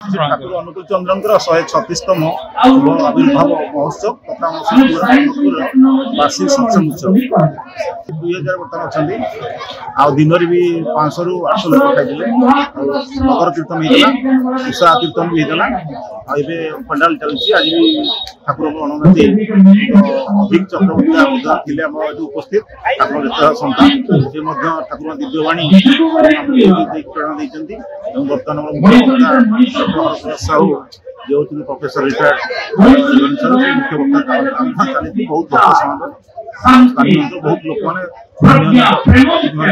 ठाकुर अनुकूल चंद्र 136तम आविर्भाव महोत्सव तथा वार्षिक सत्संग उत्सव 2000 बर्तमान अच्छा आ दिन भी 500 रु 800 लोग खाई नगर कीर्तन होता उषा कीर्तन भी होता पंडाल चलती आज भी ठाकुर गणनाती अधिक चक्रवर्ती थे उपस्थित ठाकुर सन्तान से ठाकुर दिव्यवाणी प्रेरणा देते बर्तमान साहू जो प्रोफेसर रिटायर्ड मुख्य वक्ता चलती बहुत बहुत लोक मैंने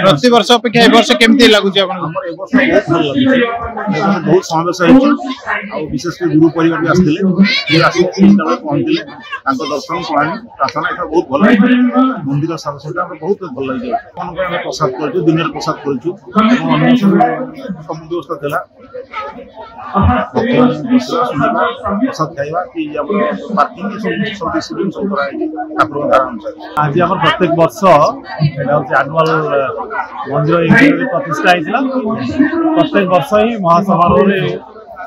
प्रति वर्ष अपेक्षा ए वर्ष केमती लगुच बहुत समावेश विशेष गुरु परिवार भी आसते पहुंचते दर्शन प्रणाली प्रार्थना यहाँ बहुत भल मंदिर साजसज्जा बहुत भल लगे प्रसाद कर दिन प्रसाद कर सब व्यवस्था था प्रसाद खाइबा कि पार्किंग सब डिस्ट्रीब्यूशन सब ठाकुर आज आम प्रत्येक वर्ष एनुअल मंदिर प्रतिष्ठा होता प्रत्येक वर्ष ही महासमारोह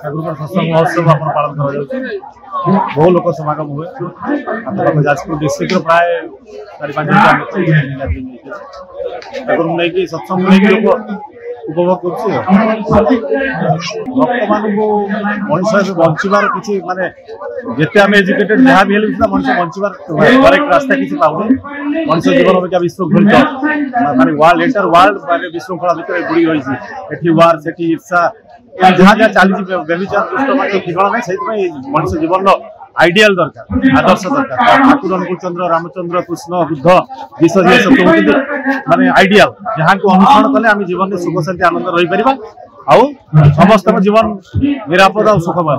ठाकुर सत्संग महोत्सव आप पालन कर बहु लोक समागम हुए जाजपुर डिस्ट्रिक्ट प्राय 4-5 ठाकुर नहीं सत्संग नहीं लोग उपभोग कर मनुष्य बचार किसी माने जिते आम एजुकेटेड जहाँ भी मनुष्य बचार करेक्ट रास्ता किसी पाऊनी मनुष्य जीवन अपेक्षा विश्वघलित माने वर्ल्ड एंटर वर्ल्ड माने विश्रृंखला भितर बुड़ी रही वार से ईर्षा जहाँ जहाँ चली व्यभिचार दुष्ट ठिकाना ना से मनुष्य जीवन आइडियल दरकार आदर्श दरकार ठाकुर अनुकूल चंद्र रामचंद्र कृष्ण बुद्ध विश्व माने आइडियल जहाँ को अनुसरण कले आम जीवन में सुख शांति आनंद रही पार समस्त जीवन निरापद और सुखमय।